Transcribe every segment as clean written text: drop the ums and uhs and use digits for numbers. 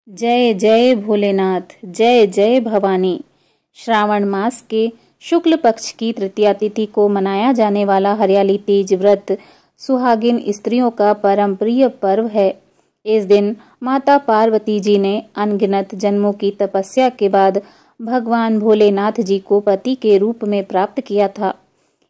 जय जय भोलेनाथ, जय जय भवानी। श्रावण मास के शुक्ल पक्ष की तृतीया तिथि को मनाया जाने वाला हरियाली तीज व्रत सुहागिन स्त्रियों का परम प्रिय पर्व है। इस दिन माता पार्वती जी ने अनगिनत जन्मों की तपस्या के बाद भगवान भोलेनाथ जी को पति के रूप में प्राप्त किया था।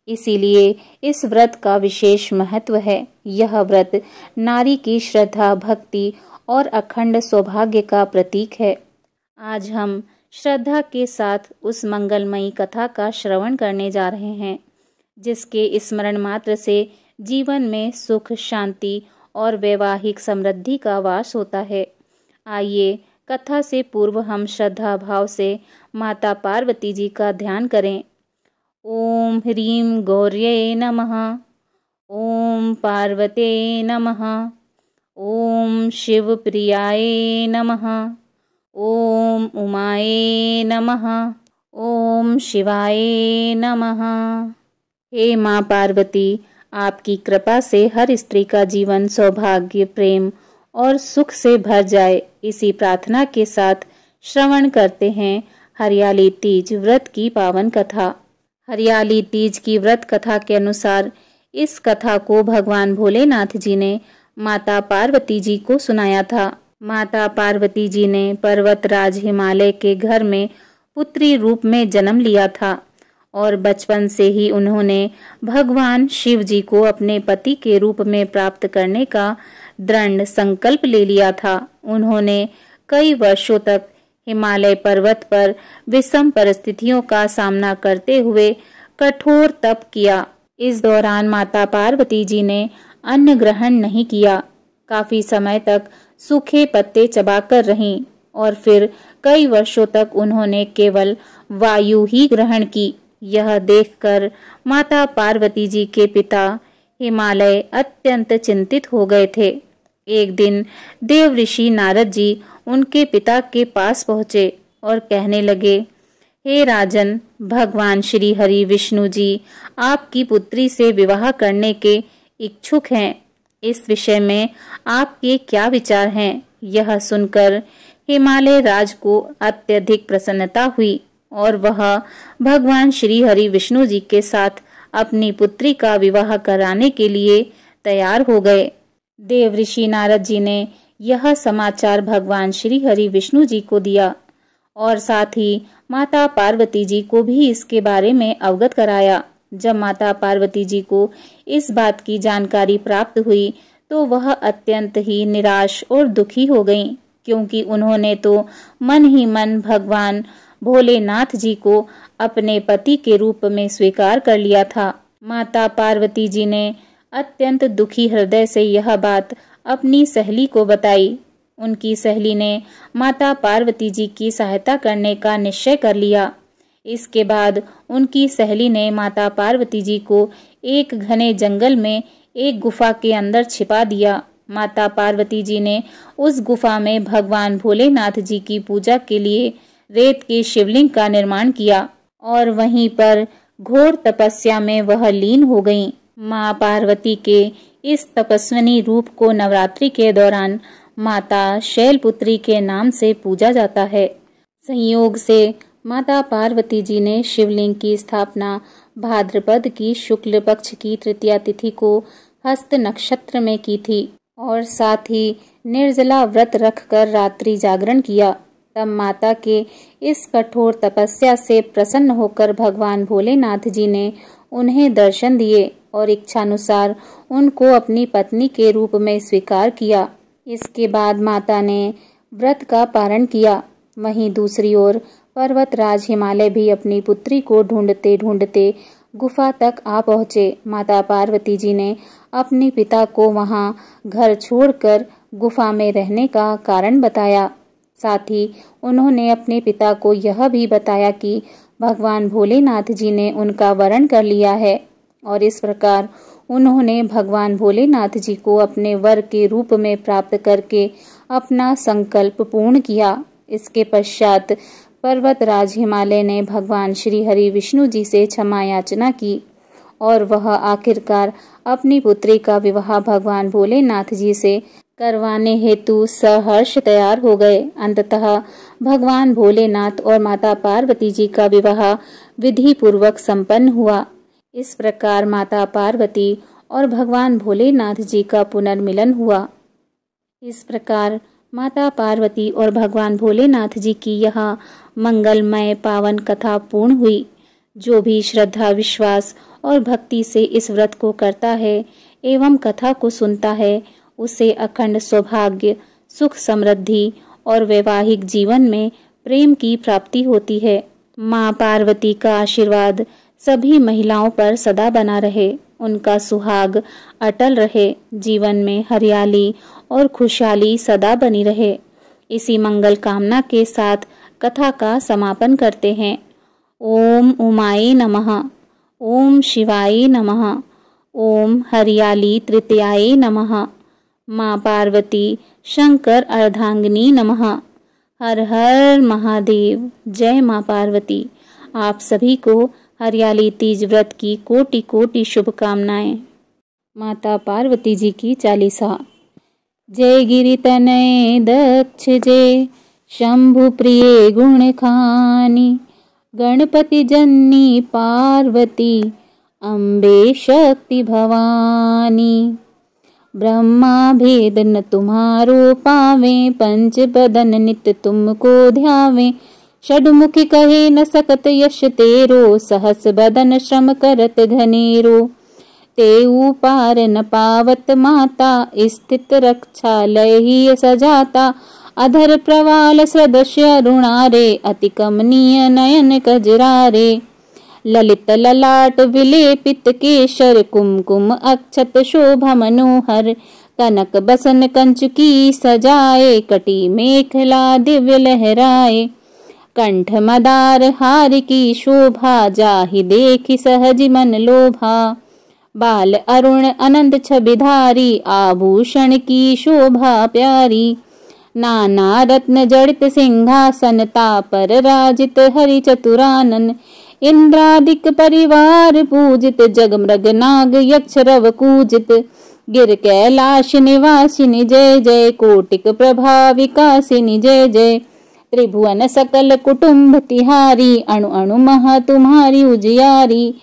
इसीलिए इस व्रत का विशेष महत्व है। यह व्रत नारी की श्रद्धा, भक्ति और अखंड सौभाग्य का प्रतीक है। आज हम श्रद्धा के साथ उस मंगलमयी कथा का श्रवण करने जा रहे हैं, जिसके स्मरण मात्र से जीवन में सुख, शांति और वैवाहिक समृद्धि का वास होता है। आइए कथा से पूर्व हम श्रद्धा भाव से माता पार्वती जी का ध्यान करें। ओम ह्रीं गौर्ये नमः। ओम पार्वते नमः। ओम शिवप्रियाय नमः। ओम उमाये नमः। ओम शिवाय नमः। हे माँ पार्वती, आपकी कृपा से हर स्त्री का जीवन सौभाग्य, प्रेम और सुख से भर जाए, इसी प्रार्थना के साथ श्रवण करते हैं हरियाली तीज व्रत की पावन कथा। हरियाली तीज की व्रत कथा के अनुसार इस कथा को भगवान भोलेनाथ जी ने माता पार्वती जी को सुनाया था। माता पार्वती जी ने पर्वतराज हिमालय के घर में पुत्री रूप में जन्म लिया था और बचपन से ही उन्होंने भगवान शिव जी को अपने पति के रूप में प्राप्त करने का दृढ़ संकल्प ले लिया था। उन्होंने कई वर्षों तक हिमालय पर्वत पर विषम परिस्थितियों का सामना करते हुए कठोर तप किया। इस दौरान माता पार्वती जी ने अन्न ग्रहण नहीं किया। काफी समय तक सूखे पत्ते चबाकर रहीं और फिर कई वर्षों तक उन्होंने केवल वायु ही ग्रहण की। यह देखकर माता पार्वती जी के पिता हिमालय अत्यंत चिंतित हो गए थे। एक दिन देव ऋषि नारद जी उनके पिता के पास पहुंचे और कहने लगे, हे राजन, भगवान श्री हरि विष्णु जी आपकी पुत्री से विवाह करने के इच्छुक हैं। इस विषय में आपके क्या विचार हैं? यह सुनकर हिमालय राज को अत्यधिक प्रसन्नता हुई और वह भगवान श्री हरि विष्णु जी के साथ अपनी पुत्री का विवाह कराने के लिए तैयार हो गए। देव ऋषि नारद जी ने यह समाचार भगवान श्री हरि विष्णु जी को दिया और साथ ही माता पार्वती जी को भी इसके बारे में अवगत कराया। जब माता पार्वती जी को इस बात की जानकारी प्राप्त हुई तो वह अत्यंत ही निराश और दुखी हो गईं, क्योंकि उन्होंने तो मन ही मन भगवान भोलेनाथ जी को अपने पति के रूप में स्वीकार कर लिया था। माता पार्वती जी ने अत्यंत दुखी हृदय से यह बात अपनी सहेली को बताई। उनकी सहेली ने माता पार्वती जी की सहायता करने का निश्चय कर लिया। इसके बाद उनकी सहेली ने माता पार्वती जी को एक घने जंगल में एक गुफा के अंदर छिपा दिया। माता पार्वती जी ने उस गुफा में भगवान भोलेनाथ जी की पूजा के लिए रेत के शिवलिंग का निर्माण किया और वहीं पर घोर तपस्या में वह लीन हो गईं। माँ पार्वती के इस तपस्विनी रूप को नवरात्रि के दौरान माता शैलपुत्री के नाम से पूजा जाता है। संयोग से माता पार्वती जी ने शिवलिंग की स्थापना भाद्रपद की शुक्ल पक्ष की तृतीया तिथि को हस्त नक्षत्र में की थी और साथ ही निर्जला व्रत रखकर रात्रि जागरण किया। तब माता के इस कठोर तपस्या से प्रसन्न होकर भगवान भोलेनाथ जी ने उन्हें दर्शन दिए और इच्छानुसार उनको अपनी पत्नी के रूप में स्वीकार किया। इसके बाद माता ने व्रत का पारण किया। वहीं दूसरी ओर पर्वतराज हिमालय भी अपनी पुत्री को ढूंढते ढूंढते गुफा तक आ पहुंचे। माता पार्वती जी ने अपने पिता को वहां घर छोड़कर गुफा में रहने का कारण बताया। साथ ही उन्होंने अपने पिता को यह भी बताया कि भगवान भोलेनाथ जी ने उनका वरण कर लिया है और इस प्रकार उन्होंने भगवान भोलेनाथ जी को अपने वर के रूप में प्राप्त करके अपना संकल्प पूर्ण किया। इसके पश्चात पर्वतराज हिमालय ने भगवान श्री हरि विष्णु जी से क्षमा याचना की और वह आखिरकार अपनी पुत्री का विवाह भगवान भोलेनाथ जी से करवाने हेतु सहर्ष तैयार हो गए। अंततः भगवान भोलेनाथ और माता पार्वती जी का विवाह विधि पूर्वक संपन्न हुआ। इस प्रकार माता पार्वती और भगवान भोलेनाथ जी का पुनर्मिलन हुआ। इस प्रकार माता पार्वती और भगवान भोलेनाथ जी की यह मंगलमय पावन कथा पूर्ण हुई। जो भी श्रद्धा, विश्वास और भक्ति से इस व्रत को करता है एवं कथा को सुनता है, उसे अखंड सौभाग्य, सुख, समृद्धि और वैवाहिक जीवन में प्रेम की प्राप्ति होती है। माँ पार्वती का आशीर्वाद सभी महिलाओं पर सदा बना रहे, उनका सुहाग अटल रहे, जीवन में हरियाली और खुशहाली सदा बनी रहे। इसी मंगल कामना के साथ कथा का समापन करते हैं। ओम उमाय नमः, ओम शिवाय नमः, ओम हरियाली तृतीयाय नमः, माँ पार्वती शंकर अर्धांगिनी नमः। हर हर महादेव। जय माँ पार्वती। आप सभी को हरियाली तीज व्रत की कोटि कोटि शुभकामनाएं। माता पार्वती जी की चालीसा। जय गिरि तनय दक्ष जय, शंभु प्रिय गुण खानी, गणपति जननी पार्वती, अम्बे शक्ति भवानी। ब्रह्मा भेद न तुम्हारो पावे, पंच बदन नित तुमको ध्यावे, षडमुखी कहे न सकत यश तेरो, सहस बदन श्रम करत घनेरो। तेऊ पार न पावत माता, स्थित रक्षालय ही सजाता, अधर प्रवाल सदस्य अरुणारे, अति कमनीय नयन कजरारे। ललित ललाट विलेपित केशर, कुमकुम अक्षत शोभा मनोहर, कनक बसन कंचुकी सजाए, कटी मेखला दिव्य लहराए। कंठ मदार हार की शोभा, जाहि देखि सहज मन लोभा। बाल अरुण अनंत छबिधारी, आभूषण की शोभा प्यारी। नाना रत्न जड़ित सिंहासन, तापर राजित हरि चतुरानन। इंद्रादिक परिवार पूजित, जगमृग नाग यक्ष रव कूजित। गिर कैलाश निवासिनी जय जय, कोटिक प्रभा विकासिनी जय जय। त्रिभुवन सकल कुटुंब तिहारी, अणु अणु महा तुम्हारी उजियारी।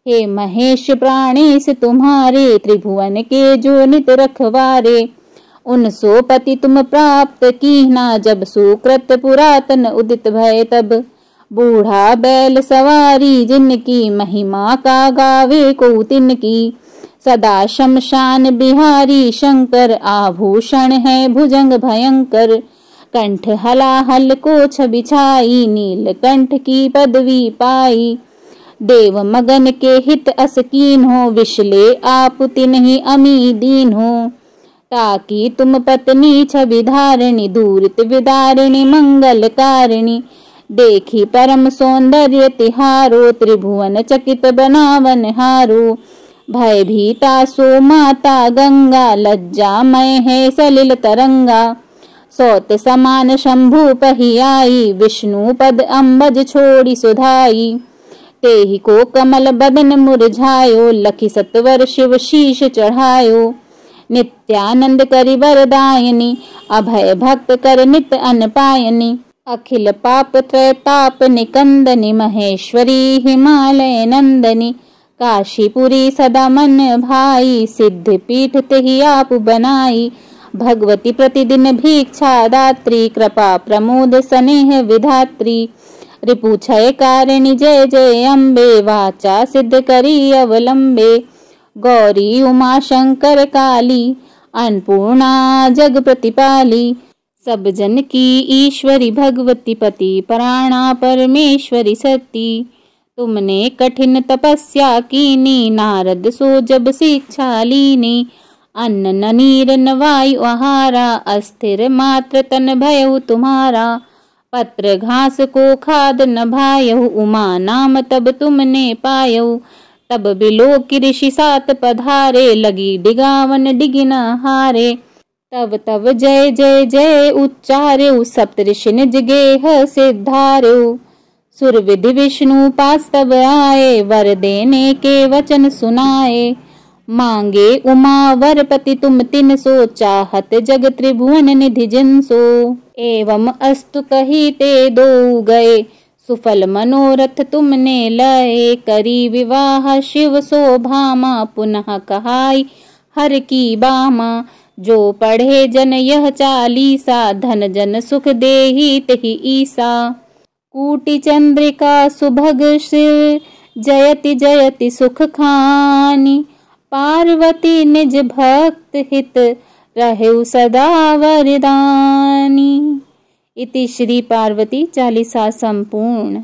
हे महेश प्राणेश तुम्हारे, त्रिभुवन के जो नित रखवारे। उन सो पति तुम प्राप्त कीन्हा, जब सुकृत पुरातन उदित भय तब। बूढ़ा बैल सवारी जिनकी, महिमा का गावे को तिनकी। सदा शमशान बिहारी शंकर, आभूषण है भुजंग भयंकर। कंठ हलाहल कोछ बिछाई, नीलकंठ की पदवी पाई। देव मगन के हित असकीन हो, विशले आप तिन्हि अमी दीन हो। ताकि तुम पत्नी छवि धारिणी, दूरित विदारिणी मंगल कारिणी। देखी परम सौंदर्य तिहारो, त्रिभुवन चकित बनावन हारो। भय भीता सो माता गंगा, लज्जामय है सलिल तरंगा। सौत समान शंभु पहियाई, विष्णु पद अम्बज छोड़ी सुधाई। तेहि को कमल बदन मुरझायो, लखि सत्वर शिव शीश चढ़ायो। नित्यानंद करि वरदायनी, अभय भक्त कर नित अन पायनी। अखिल पाप त्रैताप निकंदनी, महेश्वरी हिमालय नंदनी। काशीपुरी सदा मन भाई, सिद्ध पीठ तेहि आप बनाई। भगवती प्रतिदिन भिक्षा दात्री, कृपा प्रमोद स्नेह विधात्री। रिपु क्षय कारिणी जय जय अम्बे, वाचा सिद्ध करी अवलंबे। गौरी उमा शंकर काली, अन्नपूर्णा जग प्रतिपाली। सब जन की ईश्वरी भगवती, पति प्राणा परमेश्वरी सती। तुमने कठिन तपस्या कीनी, नारद सो जब शिक्षा लीनी। अन्न न नीर न वायु आहारा, अस्थिर मात्र तन भयउ तुम्हारा। पत्र घास को खाद न भायउ, उमा नाम तब तुमने पायउ। तब बिलो की ऋषि सात पधारे, लगी डिगावन डिगिन हारे। तब तब जय जय जय उच्चार्यु, सप्तऋषि निज गेह सिद्धार्यु। सुर विधि विष्णु पास तब आए, वर देने के वचन सुनाए। मांगे उमा वरपति तुम तिन सो, चाहत जग त्रिभुवन निधि जिनसो। एवं अस्तु कही ते दो गए, सुफल मनोरथ तुमने लए। करी विवाह शिव शोभामा, पुनः कहाई हर की बामा। जो पढ़े जन यह चालीसा, धन जन सुख देहि तहि ईसा। कूटि चंद्रिका सुभग सिर, जयति जयति सुख खानी। पार्वती निज भक्त हित, रहेउ सदा वरदानी। इति श्री पार्वती चालीसा संपूर्ण।